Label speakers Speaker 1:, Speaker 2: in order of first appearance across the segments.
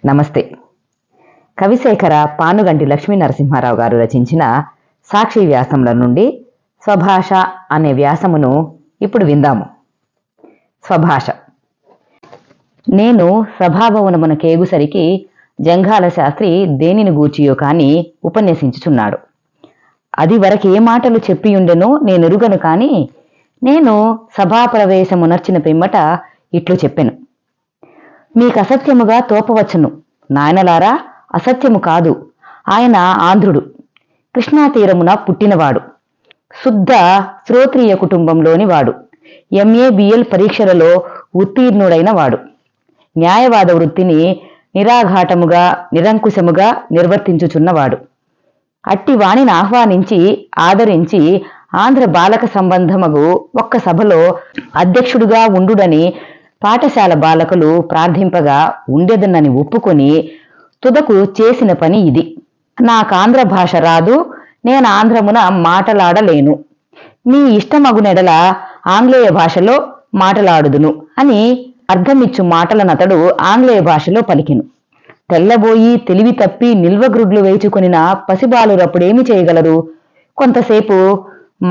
Speaker 1: నమస్తే. కవిశేఖర పానుగంటి లక్ష్మీ నరసింహారావు గారు రచించిన సాక్షి వ్యాసముల నుండి స్వభాష అనే వ్యాసమును ఇప్పుడు విందాము. స్వభాష. నేను సభాభవనమున కేగుసరికి జంఘాల శాస్త్రి దేనిని గూర్చియో కాని ఉపన్యసించుచున్నాడు. అది వరకు ఏ మాటలు చెప్పియుండెనో నేనెరుగను కాని నేను సభాప్రవేశమునర్చిన పిమ్మట ఇట్లు చెప్పెను. మీకసత్యముగా తోపవచ్చును. నాయనలారా, అసత్యము కాదు. ఆయన ఆంధ్రుడు, కృష్ణాతీరమున పుట్టినవాడు, శుద్ధ శ్రోత్రియ కుటుంబంలోని వాడు, ఎంఏ బిఎల్ పరీక్షలలో ఉత్తీర్ణుడైన వాడు, న్యాయవాద వృత్తిని నిరాఘాటముగా నిరంకుశముగా నిర్వర్తించుచున్నవాడు. అట్టి వాణిని ఆహ్వానించి ఆదరించి ఆంధ్ర బాలక సంబంధమగు ఒక్క సభలో అధ్యక్షుడుగా ఉండుడని పాఠశాల బాలకులు ప్రార్థింపగా ఉండేదనని ఒప్పుకొని తుదకు చేసిన పని ఇది. నాకాంధ్ర భాష రాదు, నేను ఆంధ్రమున మాటలాడలేను. మీ ఇష్టమగునెడల ఆంగ్లేయ భాషలో మాటలాడుదును అని అర్థమిచ్చు మాటలనతడు ఆంగ్లేయ భాషలో పలికెను. తెల్లబోయి తెలివి తప్పి నిల్వగ్రుడ్లు వేచుకొనిన పసిబాలురప్పుడేమి చేయగలరు? కొంతసేపు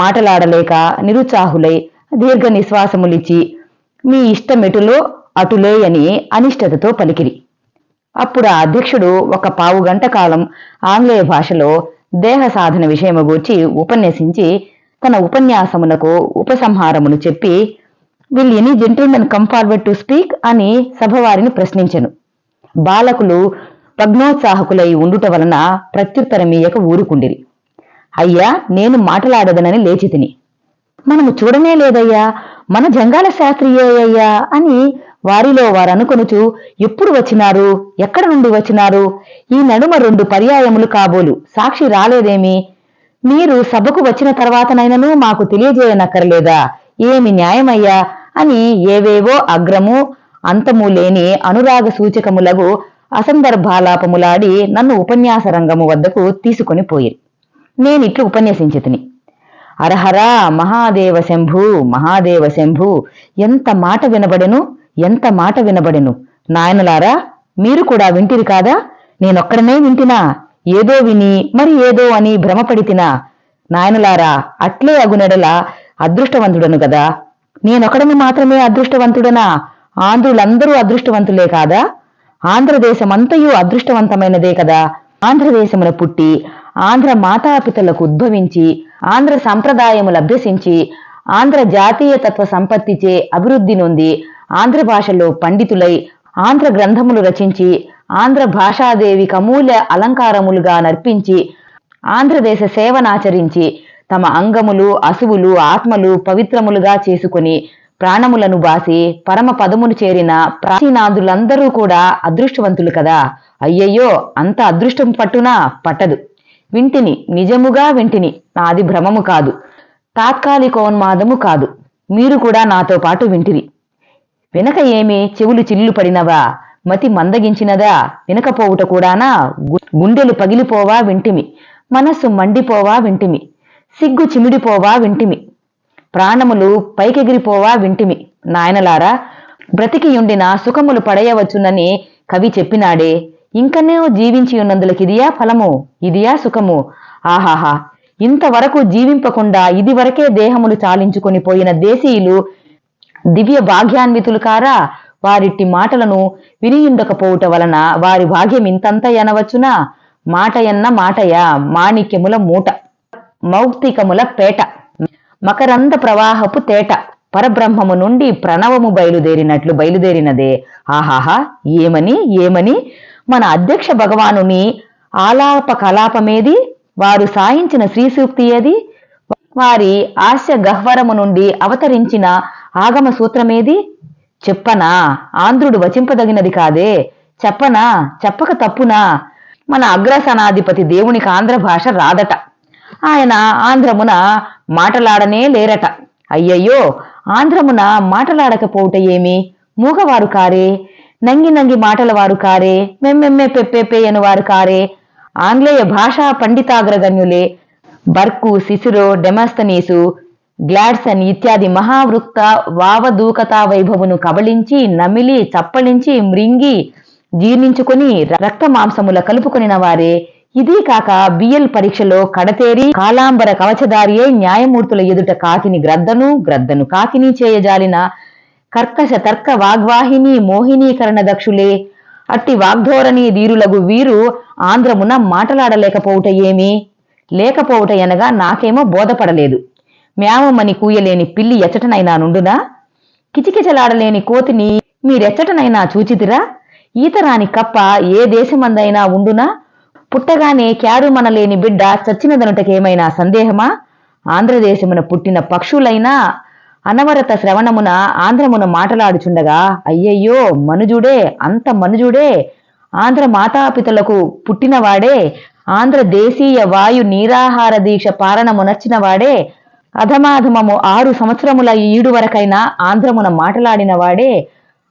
Speaker 1: మాటలాడలేక నిరుత్సాహులై దీర్ఘ నిశ్వాసములిచ్చి మీ ఇష్టమెటులో అటులే అని అనిష్టతతో పలికిరి. అప్పుడు ఆ అధ్యక్షుడు ఒక పావుగంట కాలం ఆంగ్లేయ భాషలో దేహ సాధన విషయము గూర్చి ఉపన్యసించి తన ఉపన్యాసమునకు ఉపసంహారమును చెప్పి, will any gentlemen come forward to speak అని సభవారిని ప్రశ్నించెను. బాలకులు భగ్నోత్సాహకులై ఉండుట వలన ప్రత్యుత్తరమీయక ఊరుకుండిరి. అయ్యా, నేను మాట్లాడదనని లేచి తిని, మనము చూడనే లేదయ్యా, మన జంగాల శాస్త్రియే అయ్యా అని వారిలో వారనుకొనుచు, ఎప్పుడు వచ్చినారు, ఎక్కడ నుండి వచ్చినారు, ఈ నడుమ 2 పర్యాయములు కాబోలు సాక్షి రాలేదేమి, మీరు సభకు వచ్చిన తర్వాతనైనను మాకు తెలియజేయనక్కర్లేదా, ఏమి న్యాయమయ్యా అని ఏవేవో అగ్రము అంతము లేని అనురాగ సూచకములగు అసందర్భాలాపములాడి నన్ను ఉపన్యాస రంగము వద్దకు తీసుకొని పోయి నేనిట్లు ఉపన్యసించితిని. అరహరా మహాదేవ శంభు, మహాదేవ శంభు, ఎంత మాట వినబడెను, ఎంత మాట వినబడెను. నాయనలారా, మీరు కూడా వింటిరి కాదా? నేనొక్కడనే వింటినా? ఏదో విని మరి ఏదో అని భ్రమపడితినా? నాయనలారా, అట్లే అగునెడల అదృష్టవంతుడను గదా. నేనొక్కడని మాత్రమే అదృష్టవంతుడనా? ఆంధ్రులందరూ అదృష్టవంతులే కాదా? ఆంధ్రదేశమంతయు అదృష్టవంతమైనదే కదా. ఆంధ్రదేశమున పుట్టి ఆంధ్ర మాతాపితలకు ఉద్భవించి ఆంధ్ర సంప్రదాయములు అభ్యసించి ఆంధ్ర జాతీయ తత్వ సంపత్తిచే అభివృద్ధి నొంది ఆంధ్ర భాషలో పండితులై ఆంధ్ర గ్రంథములు రచించి ఆంధ్ర భాషాదేవికి అమూల్య అలంకారములుగా నర్పించి ఆంధ్రదేశ సేవనాచరించి తమ అంగములు అసువులు ఆత్మలు పవిత్రములుగా చేసుకుని ప్రాణములను బాసి పరమ పదమును చేరిన ప్రాచీనాంధ్రులందరూ కూడా అదృష్టవంతులు కదా. అయ్యయ్యో, అంత అదృష్టం పట్టునా? పట్టదు. వింటిని, నిజముగా వింటిని, నాది భ్రమము కాదు, తాత్కాలికోన్మాదము కాదు. మీరు కూడా నాతో పాటు వింటిరి. వినక ఏమి చెవులు చిల్లు పడినవా? మతి మందగించినదా? వినకపోవుట కూడానా? గుండెలు పగిలిపోవా వింటిమి, మనస్సు మండిపోవా వింటిమి, సిగ్గు చిమిడిపోవా వింటిమి, ప్రాణములు పైకెగిరిపోవా వింటిమి. నాయనలారా, బ్రతికియుండిన సుఖములు పడయవచ్చునని కవి చెప్పినాడే, ఇంకనే జీవించి ఉన్నందులకిదియా ఫలము, ఇదియా సుఖము. ఆహాహా, ఇంతవరకు జీవింపకుండా ఇదివరకే దేహములు చాలించుకొని పోయిన దేశీయులు దివ్య భాగ్యాన్వితులు కారా? వారిట్టి మాటలను వినియుండకపోవుట వలన వారి భాగ్యం ఇంతంత అనవచ్చునా? మాటయన్న మాటయా, మాణిక్యముల మూట, మౌక్తికముల పేట, మకరంద ప్రవాహపు తేట, పరబ్రహ్మము నుండి ప్రణవము బయలుదేరినట్లు బయలుదేరినదే. ఆహాహా, ఏమని ఏమని! మన అధ్యక్ష భగవానుని ఆలాప కలాపమేది? వారు సాయించిన శ్రీసూక్తి ఏది? వారి ఆస్య గహ్వరము నుండి అవతరించిన ఆగమ సూత్రమేది? చెప్పనా? ఆంధ్రుడు వచింపదగినది కాదే. చెప్పనా? చెప్పక తప్పునా? మన అగ్రసనాధిపతి దేవునికి ఆంధ్ర భాష రాదట. ఆయన ఆంధ్రమున మాటలాడనే లేరట. అయ్యయ్యో, ఆంధ్రమున మాటలాడకపోవుట ఏమి? మూగవారు కారే, నంగి నంగి మాటల వారు కారే, మెమ్మెమ్మె పెప్పెప్పే అనువారు కారే, ఆంగ్లేయ భాషా పండితాగ్రగణ్యులే. బర్కు, సిసిరో, డెమస్తనీసు, గ్లాడ్సన్ ఇత్యాది మహావృక్త వావదూకతా వైభవును కబళించి నమిలి చప్పలించి మృంగి జీర్ణించుకొని రక్త మాంసముల కలుపుకొనిన వారే. ఇదీ కాక బిఎల్ పరీక్షలో కడతేరి కాలాంబర కవచదారి అయి న్యాయమూర్తుల ఎదుట కాకిని గ్రద్దను, గ్రద్దను కాకిని చేయజాలిన కర్కశ తర్క వాగ్వాహిని మోహినీకరణ దక్షులే. అట్టి వాగ్ధోరణి ధీరులగు వీరు ఆంధ్రమున మాటలాడలేకపోవుట ఏమి? లేకపోవుట ఎనగా నాకేమో బోధపడలేదు. మ్యావమని కూయలేని పిల్లి ఎచ్చటనైనా నుండునా? కిచకిచలాడలేని కోతిని మీరెచ్చటనైనా చూచితిరా? ఈతరాని కప్ప ఏ దేశమందైనా ఉండునా? పుట్టగానే క్యారుమనలేని బిడ్డ చచ్చినదనుటకేమైనా సందేహమా? ఆంధ్రదేశమున పుట్టిన పక్షులైనా అనవరత శ్రవణమున ఆంధ్రమున మాటలాడుచుండగా అయ్యయ్యో మనుజుడే, అంత మనుజుడే, ఆంధ్ర మాతాపితలకు పుట్టినవాడే, ఆంధ్ర దేశీయ వాయు నీరాహార దీక్ష పాలనమునర్చినవాడే, అధమాధమము 6 సంవత్సరముల ఈడు వరకైనా ఆంధ్రమున మాటలాడినవాడే,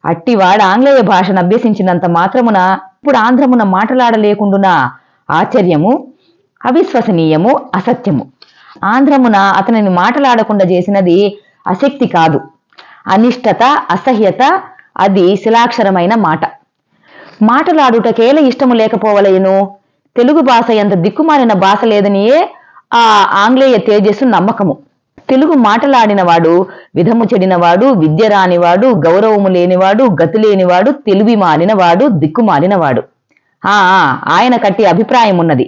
Speaker 1: అట్టివాడ ఆంగ్లేయ భాషను అభ్యసించినంత మాత్రమున ఇప్పుడు ఆంధ్రమున మాటలాడలేకుండునా? ఆశ్చర్యము, అవిశ్వసనీయము, అసత్యము. ఆంధ్రమున అతనిని మాటలాడకుండా చేసినది అశక్తి కాదు, అనిష్టత, అసహ్యత. అది శిలాక్షరమైన మాట. మాటలాడుటకేల ఇష్టము లేకపోవలేను. తెలుగు భాష ఎంత దిక్కుమాలిన భాష లేదనియే ఆ ఆంగ్లేయ తేజస్సు నమ్మకము. తెలుగు మాటలాడినవాడు విధము చెడినవాడు, విద్య రానివాడు, గౌరవము లేనివాడు, గతి లేనివాడు, తెలివి మాలినవాడు, దిక్కుమాలినవాడు. ఆయన కట్టి అభిప్రాయం ఉన్నది.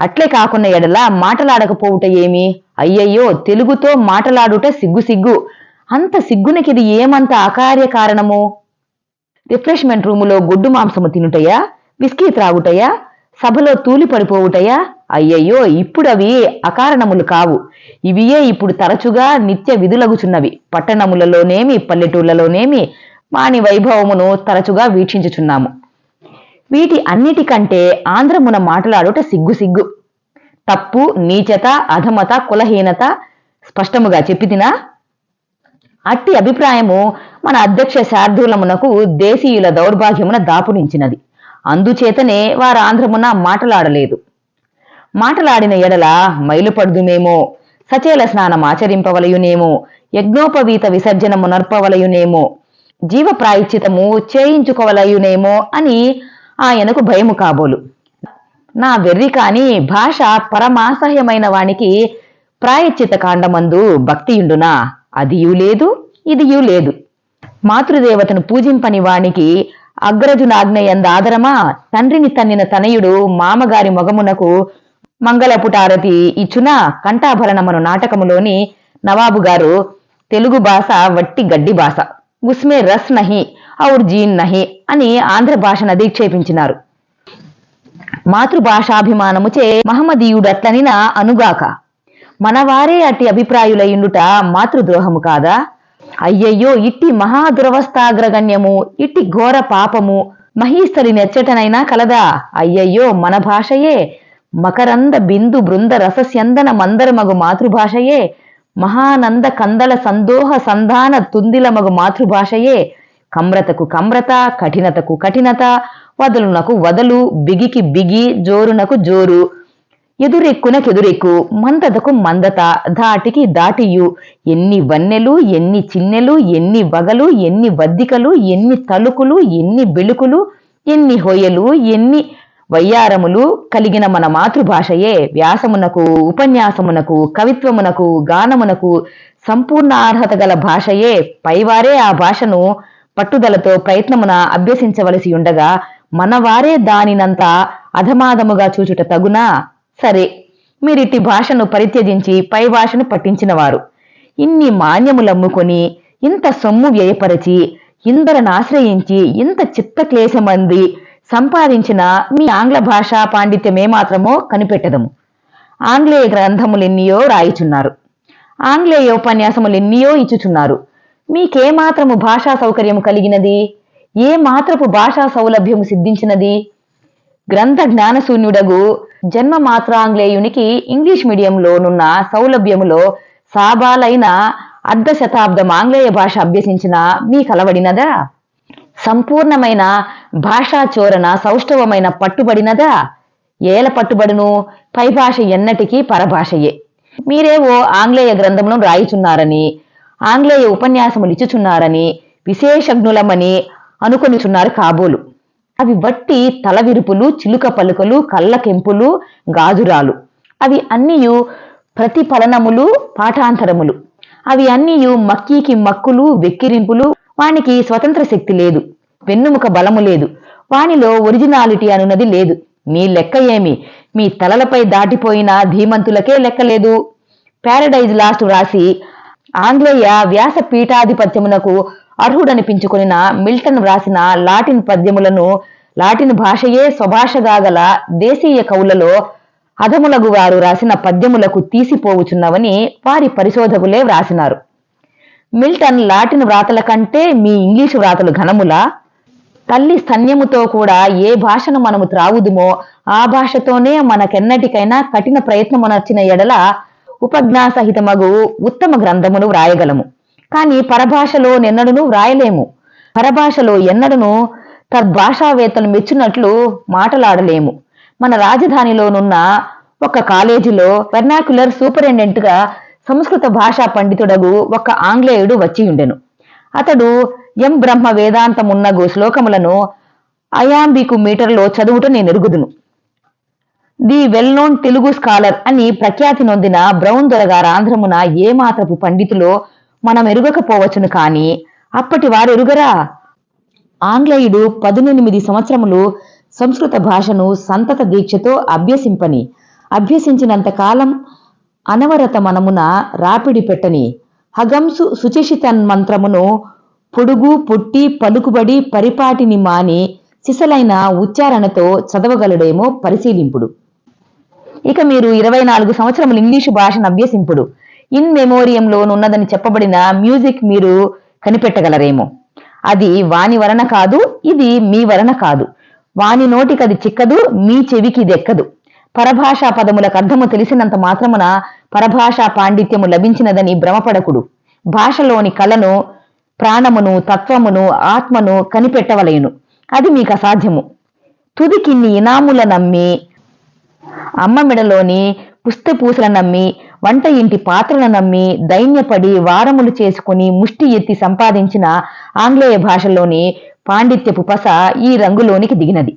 Speaker 1: అట్లే కాకున్న ఎడల మాటలాడకపోవుట ఏమి? అయ్యయ్యో తెలుగుతో మాటలాడుట సిగ్గు సిగ్గు. అంత సిగ్గునకిది ఏమంత అకార్య కారణము? రిఫ్రెష్మెంట్ రూములో గొడ్డు మాంసము తినుటయా? విస్కీ త్రాగుటయా? సభలో తూలి పడిపోవుటయా? అయ్యయ్యో ఇప్పుడవి అకారణములు కావు. ఇవియే ఇప్పుడు తరచుగా నిత్య విధులగుచున్నవి. పట్టణములలోనేమి పల్లెటూళ్లలోనేమి వాని వైభవమును తరచుగా వీక్షించుచున్నాము. వీటి అన్నిటికంటే ఆంధ్రమున మాటలాడుట సిగ్గు సిగ్గు. తప్పు, నీచత, అధమత, కులహీనత స్పష్టముగా చెప్పితినా? అట్టి అభిప్రాయము మన అధ్యక్ష శార్దూలమునకు దేశీయుల దౌర్భాగ్యమున దాపురించినది. అందుచేతనే వారు ఆంధ్రమున మాటలాడలేదు. మాటలాడిన ఎడల మైలుపడుదుమేమో, సచేల స్నానం ఆచరింపవలయునేమో, యజ్ఞోపవీత విసర్జనము నర్పవలయునేమో, జీవ ప్రాయశ్చితము చేయించుకోవలయునేమో అని ఆయనకు భయము కాబోలు. నా వెర్రి కాని భాష పరమాసహ్యమైన వానికి ప్రాయశ్చిత కాండమందు భక్తియుండునా? అదియూ లేదు, ఇదియూ లేదు. మాతృదేవతను పూజింపని వానికి అగ్రజునాజ్ఞయంద ఆదరమా? తండ్రిని తన్నిన తనయుడు మామగారి మొగమునకు మంగళపుటారతి ఇచ్చునా? కంఠాభరణమను నాటకములోని నవాబు గారు తెలుగు భాష వట్టి గడ్డి భాష, ఉస్మే రస్ నహి ఔర్ జీన్ నహి అని ఆంధ్ర భాషను అధిక్షేపించినారు. మాతృభాషాభిమానముచే మహమ్మదీయుడట్లనిన అనుగాక. మనవారే అట్టి అభిప్రాయులయుండుట మాతృద్రోహము కాదా? అయ్యయ్యో ఇట్టి మహాదురవస్థాగ్రగణ్యము, ఇట్టి ఘోర పాపము మహీస్థలి నెచ్చటనైనా కలదా? అయ్యయ్యో మన భాషయే మకరంద బిందు బృంద రసస్యందన మందరమగు మాతృభాషయే, మహానంద కందల సందోహ సంధాన తుందిలమగు మాతృభాషయే, కమ్రతకు కమ్రత, కఠినతకు కఠినత, వదలునకు వదలు, బిగికి బిగి, జోరునకు జోరు, ఎదురెక్కునకెదురెక్కు, మందతకు మందత, ధాటికి దాటియు, ఎన్ని వన్నెలు, ఎన్ని చిన్నెలు, ఎన్ని వగలు, ఎన్ని వద్దికలు, ఎన్ని తలుకులు, ఎన్ని బెళుకులు, ఎన్ని హొయలు, ఎన్ని వయ్యారములు కలిగిన మన మాతృభాషయే వ్యాసమునకు, ఉపన్యాసమునకు, కవిత్వమునకు, గానమునకు సంపూర్ణ అర్హత గల భాషయే. పైవారే ఆ భాషను పట్టుదలతో ప్రయత్నమున అభ్యసించవలసి ఉండగా మనవారే దానినంత అధమాదముగా చూచుట తగునా? సరే, మీరిట్టి భాషను పరిత్యజించి పై భాషను పట్టించినవారు. ఇన్ని మాన్యములమ్ముకొని, ఇంత సొమ్ము వ్యయపరచి, ఇందరనాశ్రయించి, ఇంత చిత్తక్లేశమంది సంపాదించిన మీ ఆంగ్ల భాషా పాండిత్యమే మాత్రమో కనిపెట్టదము. ఆంగ్లేయ గ్రంథములెన్నియో రాయిచున్నారు, ఆంగ్లేయ ఉపన్యాసములెన్నియో ఇచ్చుచున్నారు. మీకేమాత్రము భాషా సౌకర్యము కలిగినది? ఏ మాత్రపు భాషా సౌలభ్యము సిద్ధించినది? గ్రంథ జ్ఞానశూన్యుడగు జన్మ మాత్రాంగ్లేయునికి ఇంగ్లీష్ మీడియంలోనున్న సౌలభ్యములో సాబాలైన అర్ధ శతాబ్దం ఆంగ్లేయ భాష అభ్యసించిన మీ కలవడినదా? సంపూర్ణమైన భాషా చోరణ సౌష్ఠవమైన పట్టుబడినదా? ఏల పట్టుబడును? పై భాష ఎన్నటికీ పరభాషయే. మీరేవో ఆంగ్లేయ గ్రంథములను రాయిచున్నారని, ఆంగ్లేయ ఉపన్యాసములు ఇచ్చుచున్నారని, విశేషజ్ఞులమని అనుకొనిచున్నారు కాబోలు. అవి వట్టి తలవిరుపులు, చిలుక పలుకలు, కళ్ళకెంపులు, గాజురాలు. అవి అన్నియు ప్రతిఫలనములు, పాఠాంతరములు. అవి అన్నియు మక్కీకి మక్కులు, వెక్కిరింపులు. వానికి స్వతంత్ర శక్తి లేదు, వెన్నుముక బలము లేదు, వానిలో ఒరిజినాలిటీ అనున్నది లేదు. మీ లెక్క ఏమి? మీ తలలపై దాటిపోయిన ధీమంతులకే లెక్కలేదు. ప్యారడైజ్ లాస్ట్ వ్రాసి ఆంగ్లేయ వ్యాసపీఠాధిపత్యమునకు అర్హుడనిపించుకొనిన మిల్టన్ వ్రాసిన లాటిన్ పద్యములను, లాటిన్ భాషయే స్వభాషగా గల దేశీయ కవులలో అధములగు వారు రాసిన పద్యములకు తీసిపోవుచున్నవని వారి పరిశోధకులే వ్రాసినారు. మిల్టన్ లాటిన్ వ్రాతల కంటే మీ ఇంగ్లీషు వ్రాతలు ఘనములా? తల్లి స్తన్యముతో కూడా ఏ భాషను మనము త్రావుదుమో ఆ భాషతోనే మనకెన్నటికైనా కఠిన ప్రయత్నమునర్చిన ఎడల ఉపజ్ఞాసహితమగు ఉత్తమ గ్రంథమును వ్రాయగలము. కాని పరభాషలో నెన్నడును వ్రాయలేము. పరభాషలో ఎన్నడను తద్భాషావేత్తలు మెచ్చునట్లు మాటలాడలేము. మన రాజధానిలోనున్న ఒక కాలేజీలో వెర్నాక్యులర్ సూపరింటెండెంట్ గా సంస్కృత భాషా పండితుడగు ఒక ఆంగ్లేయుడు వచ్చియుండెను. అతడు ఎం బ్రహ్మ వేదాంతమున్నగు శ్లోకములను అయాంబికు మీటర్లో చదువుట నేనెరుగుదును. The well known Telugu scholar అని ప్రఖ్యాతి నొందిన బ్రౌన్ దొరగారు ఆంధ్రమున ఏ మాత్రపు పండితులో మనం ఎరుగకపోవచ్చును. కాని అప్పటి వారెరుగరా? ఆంగ్లేయుడు 18 సంవత్సరములు సంస్కృత భాషను సంతత దీక్షతో అభ్యసించినంత కాలం అనవరత మనమున రాపిడి పెట్టని హగంసు సుచిషితన్మంత్రమును పొడుగు పొట్టి పలుకుబడి పరిపాటిని మాని సిసలైన ఉచ్చారణతో చదవగలడేమో పరిశీలింపుడు. ఇక మీరు 24 సంవత్సరములు ఇంగ్లీషు భాషను అభ్యసింపుడు. ఇన్ మెమోరియంలోనున్నదని చెప్పబడిన మ్యూజిక్ మీరు కనిపెట్టగలరేమో. అది వాని వలన కాదు, ఇది మీ వలన కాదు. వాని నోటికది చిక్కదు, మీ చెవికి దెక్కదు. పరభాషా పదములకు అర్థము తెలిసినంత మాత్రమున పరభాషా పాండిత్యము లభించినదని భ్రమపడకుడు. భాషలోని కళను, ప్రాణమును, తత్వమును, ఆత్మను కనిపెట్టవలయును. అది మీకు అసాధ్యము. తుదికిన్ని ఇనాముల నమ్మి, అమ్మ మెడలోని పుస్తపూసల నమ్మి, వంట ఇంటి పాత్రల నమ్మి, దైన్యపడి వారములు చేసుకుని ముష్టి ఎత్తి సంపాదించిన ఆంగ్లేయ భాషలోని పాండిత్యపు పస ఈ రంగులోనికి దిగినది.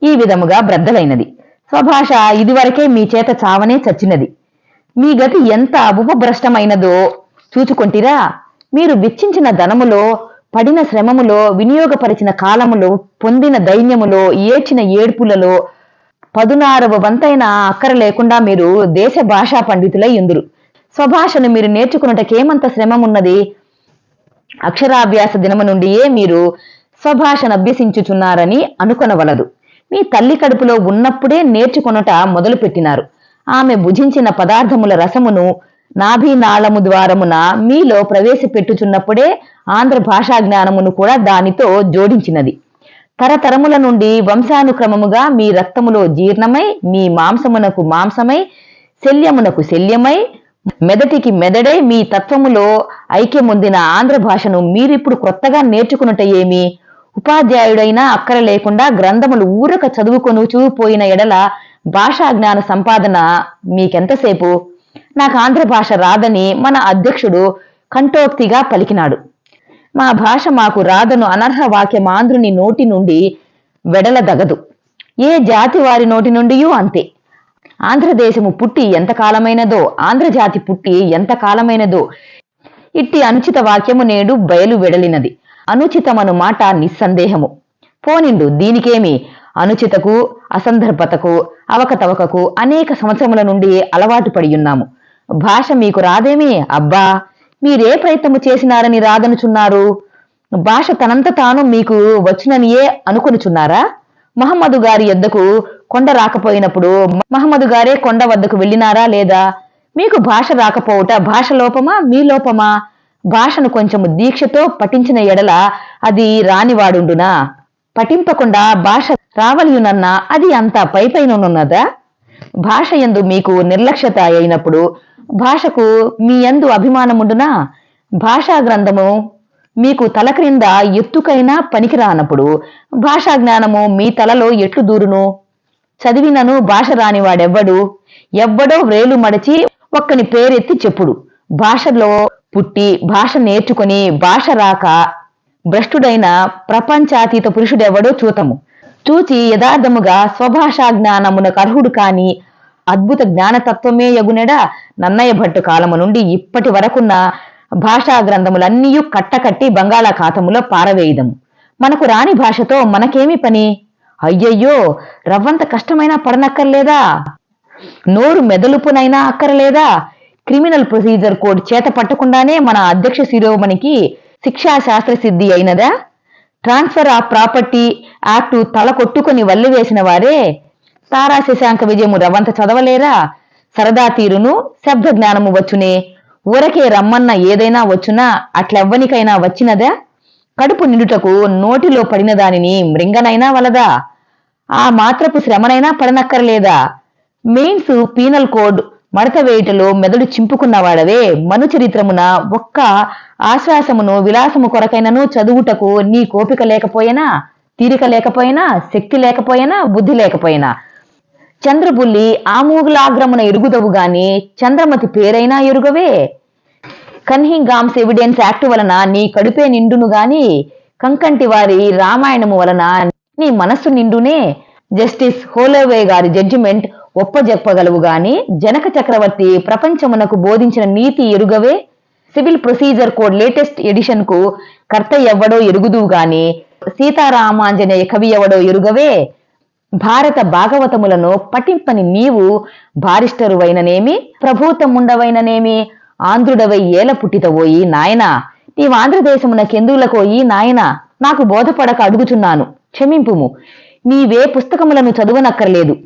Speaker 1: ఈ విధముగా బ్రద్దలైనది. స్వభాష ఇదివరకే మీ చేత చావనే చచ్చినది. మీ గతి ఎంత ఉపభ్రష్టమైనదో చూచుకొంటిరా? మీరు వెచ్చించిన ధనములో, పడిన శ్రమములో, వినియోగపరిచిన కాలములో, పొందిన దైన్యములో, ఏడ్చిన ఏడ్పులలో 16వ వంతైన అక్కర లేకుండా మీరు దేశ భాషా పండితులై ఉందురు. స్వభాషను మీరు నేర్చుకున్నటకేమంత శ్రమమున్నది? అక్షరాభ్యాస దినము నుండియే మీరు స్వభాషను అభ్యసించుచున్నారని అనుకొనవలదు. మీ తల్లి కడుపులో ఉన్నప్పుడే నేర్చుకొనుట మొదలుపెట్టినారు. ఆమె భుజించిన పదార్థముల రసమును నాభీనాళము ద్వారమున మీలో ప్రవేశపెట్టుచున్నప్పుడే ఆంధ్ర భాషా జ్ఞానమును కూడా దానితో జోడించినది. తరతరముల నుండి వంశానుక్రమముగా మీ రక్తములో జీర్ణమై, మీ మాంసమునకు మాంసమై, శల్యమునకు శల్యమై, మెదటికి మెదడై మీ తత్వములో ఐక్యముందిన ఆంధ్ర భాషను మీరిప్పుడు కొత్తగా నేర్చుకున్నట ఏమి? ఉపాధ్యాయుడైనా అక్కర లేకుండా గ్రంథములు ఊరక చదువుకొనుచూ పోయిన ఎడల భాషా జ్ఞాన సంపాదన మీకెంతసేపు? నాకు ఆంధ్ర భాష రాదని మన అధ్యక్షుడు కంఠోక్తిగా పలికినాడు. మా భాష మాకు రాదను అనర్హ వాక్యం ఆంధ్రుని నోటి నుండి వెడలదగదు. ఏ జాతి వారి నోటి నుండియూ అంతే. ఆంధ్రదేశము పుట్టి ఎంతకాలమైనదో, ఆంధ్రజాతి పుట్టి ఎంతకాలమైనదో ఇట్టి అనుచిత వాక్యము నేడు బయలు వెడలినది. అనుచితమను మాట నిస్సందేహము. పోనిండు, దీనికేమి? అనుచితకు, అసందర్భతకు, అవకతవకకు అనేక సంవత్సరముల నుండి అలవాటు పడియున్నాము. భాష మీకు రాదేమి? అబ్బా, మీరే ప్రయత్నము చేసినారని రాదనుచున్నారు? భాష తనంత తాను మీకు వచ్చుననియే అనుకొనుచున్నారా? మహమ్మదు గారి యొద్దకు కొండ రాకపోయినప్పుడు మహమ్మదు గారే కొండ వద్దకు వెళ్ళినారా లేదా? మీకు భాష రాకపోవుట భాష లోపమా, మీ లోపమా? భాషను కొంచెము దీక్షతో పఠించిన ఎడల అది రానివాడుండునా? పఠింపకుండా భాష రావలియునన్నా అది అంత పైపైననున్నదా? భాష యందు మీకు నిర్లక్ష్యత అయినప్పుడు భాషకు మీ యందు అభిమానముండునా? భాషా గ్రంథము మీకు తల క్రింద ఎత్తుకైనా పనికిరానప్పుడు భాషా జ్ఞానము మీ తలలో ఎట్లు దూరును? చదివినను భాష రానివాడెవ్వడు? ఎవ్వడో వ్రేలు మడచి ఒక్కని పేరెత్తి చెప్పుడు. భాషలో పుట్టి భాష నేర్చుకుని భాష రాక భ్రష్టుడైన ప్రపంచాతీత పురుషుడెవడో చూతము. చూచి యథార్థముగా స్వభాషా జ్ఞానమునకు అర్హుడు కాని అద్భుత జ్ఞానతత్వమే యగునెడ నన్నయ్య భట్టు కాలము నుండి ఇప్పటి వరకున్న భాషా గ్రంథములన్నీయు కట్టకట్టి బంగాళాఖాతములో పారవేయుదము. మనకు రాని భాషతో మనకేమి పని? అయ్యయ్యో, రవ్వంత కష్టమైనా పడనక్కర్లేదా? నోరు మెదలుపునైనా అక్కరలేదా? క్రిమినల్ ప్రొసీజర్ కోడ్ చేత పట్టకుండానే మన అధ్యక్ష శిరోమణికి శిక్షా శాస్త్ర సిద్ధి అయినదా? ట్రాన్స్ఫర్ ఆఫ్ ప్రాపర్టీ యాక్టు తల కొట్టుకుని వల్లివేసిన వారే తారా శశాంక విజయము రవ్వంత చదవలేరా? సరదా తీరును శబ్ద జ్ఞానము వచ్చునే, ఊరకే రమ్మన్న ఏదైనా వచ్చునా అట్లెవ్వనికైనా వచ్చినదా? కడుపు నిండుటకు నోటిలో పడిన దానిని మృంగనైనా వలదా? ఆ మాత్రపు శ్రమనైనా పడనక్కరలేదా? మెయిన్స్ పీనల్ కోడ్ మడత వేయుటలో మెదడు చింపుకున్నవాడవే, మనుచరిత్రమున ఒక్క ఆశ్వాసమును విలాసము కొరకైనను చదువుటకు నీ కోపిక లేకపోయినా, తీరిక లేకపోయినా, శక్తి లేకపోయినా, బుద్ధి లేకపోయినా చంద్రబుల్లి ఆమూలాగ్రమున ఎరుగుదవు గాని చంద్రమతి పేరైనా ఎరుగవే. కన్హింగామ్స్ ఎవిడెన్స్ యాక్టు వలన నీ కడుపే నిండును గాని కంకంటి వారి రామాయణము వలన నీ మనస్సు నిండునే. జస్టిస్ హోలోవే గారి జడ్జిమెంట్ ఒప్పజెప్పగలవు గాని జనక చక్రవర్తి ప్రపంచమునకు బోధించిన నీతి ఎరుగవే. Civil procedure code latest edition కు కర్త ఎవ్వడో ఎరుగుదువు గాని సీతారామాంజనేయ కవి ఎవడో ఎరుగవే. భారత భాగవతములను పఠింపని నీవు బారిస్టరువైననేమి, ప్రభూతముండవైననేమి, ఆంధ్రుడవై ఏల పుట్టితవోయి నాయనా, నీవాంధ్రదేశమునకెందులకోయి నాయనా, నాకు బోధపడక అడుగుచున్నాను, క్షమింపుము. నీవే పుస్తకములను చదువనక్కర్లేదు.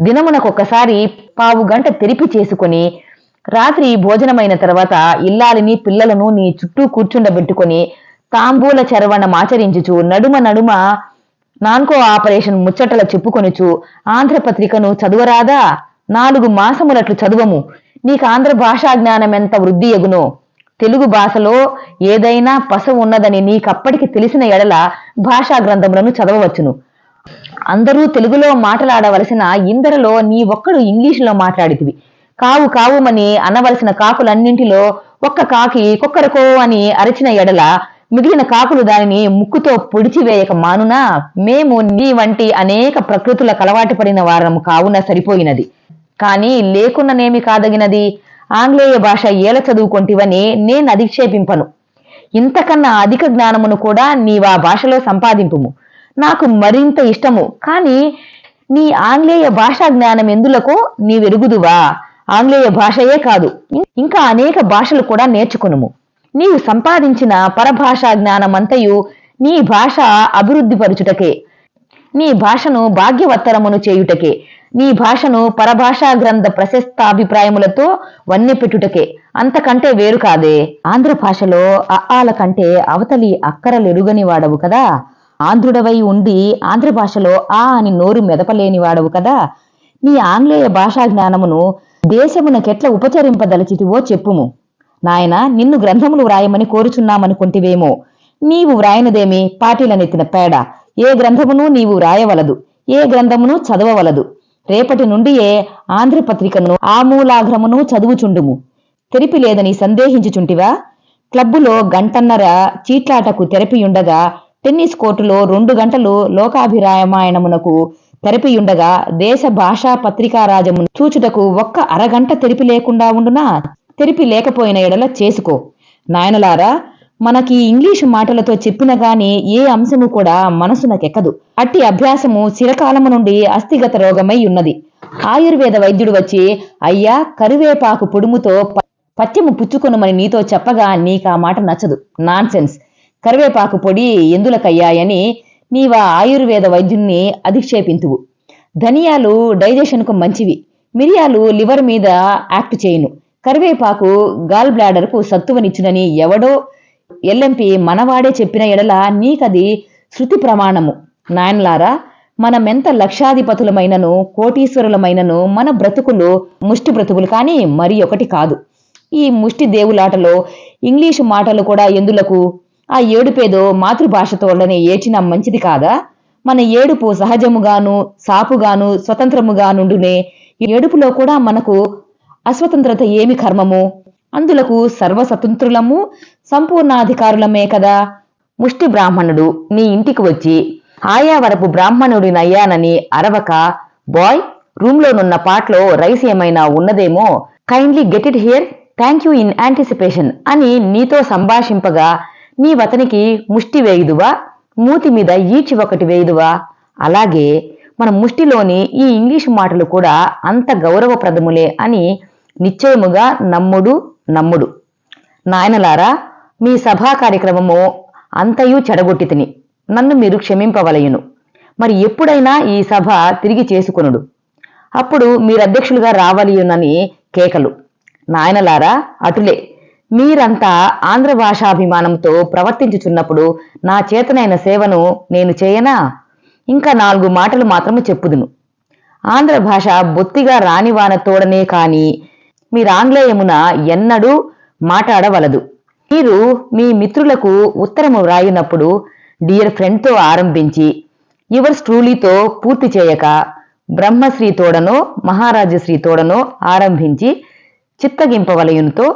Speaker 1: దినమునకొక్కసారి పావుగంట తెరిపి చేసుకొని రాత్రి భోజనమైన తర్వాత ఇల్లాలిని పిల్లలను నీ చుట్టూ కూర్చుండబెట్టుకొని తాంబూల చరవణమాచరించుచు నడుమ నడుమ నాన్కో ఆపరేషన్ ముచ్చటల చెప్పుకొనుచు ఆంధ్రపత్రికను చదువరాదా? 4 మాసములట్లు చదువము. నీకు ఆంధ్ర భాషా జ్ఞానమెంత వృద్ధి ఎగునో. తెలుగు భాషలో ఏదైనా పసవు ఉన్నదని నీకప్పటికి తెలిసిన ఎడల భాషా గ్రంథములను చదవవచ్చును. అందరూ తెలుగులో మాట్లాడవలసిన ఇందరిలో నీ ఒక్కడు ఇంగ్లీషులో మాట్లాడితివి. కావు కావుమని అనవలసిన కాకులన్నింటిలో ఒక్క కాకి కుక్కరకో అని అరచిన ఎడల మిగిలిన కాకులు దానిని ముక్కుతో పొడిచివేయక మానునా? మేము నీ వంటి అనేక ప్రకృతుల కలవాటు పడిన వారము కావున సరిపోయినది. కాని లేకున్ననేమి కాదగినది? ఆంగ్లేయ భాష ఏల చదువుకొంటివని నేను అధిక్షేపింపను. ఇంతకన్నా అధిక జ్ఞానమును కూడా నీవా భాషలో సంపాదింపుము. నాకు మరింత ఇష్టము. కాని నీ ఆంగ్లేయ భాషా జ్ఞానం ఎందులకో నీవెరుగుదువా? ఆంగ్లేయ భాషయే కాదు, ఇంకా అనేక భాషలు కూడా నేర్చుకునుము. నీవు సంపాదించిన పరభాషా జ్ఞానమంతయు నీ భాష అభివృద్ధిపరచుటకే, నీ భాషను భాగ్యవత్తరమును చేయుటకే, నీ భాషను పరభాషా గ్రంథ ప్రశస్తాభిప్రాయములతో వన్నెపెట్టుటకే, అంతకంటే వేరు కాదే. ఆంధ్ర భాషలో అఆల కంటే అవతలి అక్కరలెరుగని వాడవు కదా. ఆంధ్రుడవై ఉండి ఆంధ్ర భాషలో ఆ అని నోరు మెదపలేని వాడవు కదా. నీ ఆంగ్లేయ భాషా జ్ఞానమును దేశమునకెట్ల ఉపచరింపదలచితివో చెప్పుము. నాయన, నిన్ను గ్రంథములు వ్రాయమని కోరుచున్నామనుకుంటివేమో. నీవు వ్రాయనదేమి పాటీలనెత్తిన పేడ. ఏ గ్రంథమును నీవు వ్రాయవలదు, ఏ గ్రంథమును చదవవలదు. రేపటి నుండియే ఆంధ్రపత్రికను ఆమూలాగ్రమును చదువుచుండుము. తెరిపి లేదని సందేహించుచుంటివా? క్లబ్బులో గంటన్నర చీట్లాటకు తెరపియుండగా, టెన్నిస్ కోర్టులో 2 గంటలు లోకాభిరామాయణమునకు తెరపియుండగా, దేశ భాషా పత్రికారాజమును చూచుటకు ఒక్క అరగంట తెరిపి లేకుండా ఉండునా? తెరిపి లేకపోయిన ఎడల చేసుకో. నాయనలారా, మనకి ఇంగ్లీషు మాటలతో చెప్పిన గాని ఏ అంశము కూడా మనసునకెక్కదు. అట్టి అభ్యాసము చిరకాలము నుండి అస్థిగత రోగమై ఉన్నది. ఆయుర్వేద వైద్యుడు వచ్చి, అయ్యా, కరివేపాకు పొడుముతో పత్యము పుచ్చుకొనుమని నీతో చెప్పగా నీకా మాట నచ్చదు. నాన్సెన్స్. కరివేపాకు పొడి ఎందులకయ్యాయని నీవా ఆయుర్వేద వైద్యుణ్ణి అధిక్షేపింతువు. ధనియాలు డైజెషన్కు మంచివి. మిరియాలు లివర్ మీద యాక్ట్ చేయును. కరివేపాకు గాల్ బ్లాడర్కు సత్తువనిచ్చునని ఎవడో ఎల్ఎంపి మనవాడే చెప్పిన ఎడల నీకది శృతి ప్రమాణము. నాయనలారా, మనమెంత లక్షాధిపతులమైనను కోటీశ్వరులమైనను మన బ్రతుకులు ముష్టి బ్రతుకులు కాని మరి ఒకటి కాదు. ఈ ముష్టి దేవులాటలో ఇంగ్లీషు మాటలు కూడా ఎందులకు? ఆ ఏడుపేదో మాతృభాషతోడనే ఏడ్చినా మంచిది కాదా? మన ఏడుపు సహజముగాను సాపుగాను స్వతంత్రముగానుండునే. ఏడుపులో కూడా మనకు అస్వతంత్రత ఏమి కర్మము? అందులకు సర్వస్వతంత్రులము సంపూర్ణాధికారులమే కదా. ముష్టి బ్రాహ్మణుడు నీ ఇంటికి వచ్చి ఆయావరపు బ్రాహ్మణుడినయ్యానని అరవక, బాయ్, రూమ్లోనున్న పాట్లో రైస్ ఏమైనా ఉన్నదేమో, kindly get it here, thank you in anticipation అని నీతో సంభాషింపగా నీవతనికి ముష్టి వేయుదువా, మూతి మీద ఈడ్చి ఒకటి వేయుదువా? అలాగే మన ముష్టిలోని ఈ ఇంగ్లీషు మాటలు కూడా అంత గౌరవప్రదములే అని నిశ్చయముగా నమ్ముడు. నాయనలారా, మీ సభా కార్యక్రమము అంతయు చెడగొట్టితిని, నన్ను మీరు క్షమింపవలయును. మరి ఎప్పుడైనా ఈ సభ తిరిగి చేసుకొనుడు, అప్పుడు మీరధ్యక్షులుగా రావలయునని కేకలు. నాయనలారా, అటులే మీరంతా ఆంధ్ర భాషాభిమానంతో ప్రవర్తించుచున్నప్పుడు నా చేతనైన సేవను నేను చేయనా? ఇంకా 4 మాటలు మాత్రము చెప్పుదును. ఆంధ్ర భాష బొత్తిగా రానివాన తోడనే కాని మీరాంగ్లేయమున ఎన్నడూ మాట్లాడవలదు. మీరు మీ మిత్రులకు ఉత్తరము వ్రాయినప్పుడు డియర్ ఫ్రెండ్తో ఆరంభించి యువర్స్ ట్రూలీతో పూర్తి చేయక బ్రహ్మశ్రీ తోడనో మహారాజశ్రీ తోడనో ఆరంభించి చిత్తగింపవలయునితో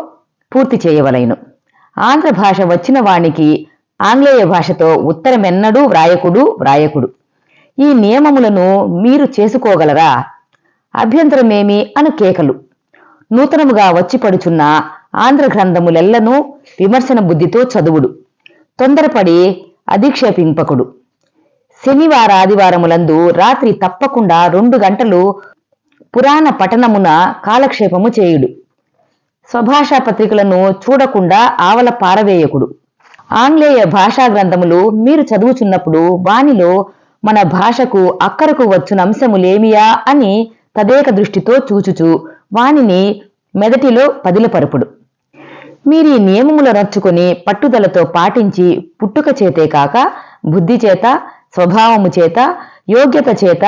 Speaker 1: పూర్తి చేయవలయును. ఆంధ్ర భాష వచ్చిన వానికి ఆంగ్లేయ భాషతో ఉత్తరమెన్నడూ వ్రాయకుడు. ఈ నియమములను మీరు చేసుకోగలరా? అభ్యంతరమేమి అను కేకలు. నూతనముగా వచ్చిపడుచున్న ఆంధ్ర గ్రంథములెల్లను విమర్శన బుద్ధితో చదువుడు, తొందరపడి అధిక్షేపింపకుడు. శనివారాదివారములందు రాత్రి తప్పకుండా 2 గంటలు పురాణ పఠనమున కాలక్షేపము చేయుడు. స్వభాషా పత్రికలను చూడకుండా ఆవల పారవేయకుడు. ఆంగ్లేయ భాషా గ్రంథములు మీరు చదువుచున్నప్పుడు వానిలో మన భాషకు అక్కరకు వచ్చున అంశములేమియా అని తదేక దృష్టితో చూచుచు వానిని మెదటిలో పదిలపరుపుడు. మీరీ నియమముల నర్చుకొని పట్టుదలతో పాటించి పుట్టుక చేతే కాక బుద్ధి చేత, స్వభావము చేత, యోగ్యత చేత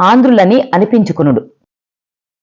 Speaker 1: ఆంధ్రులని అనిపించుకునుడు.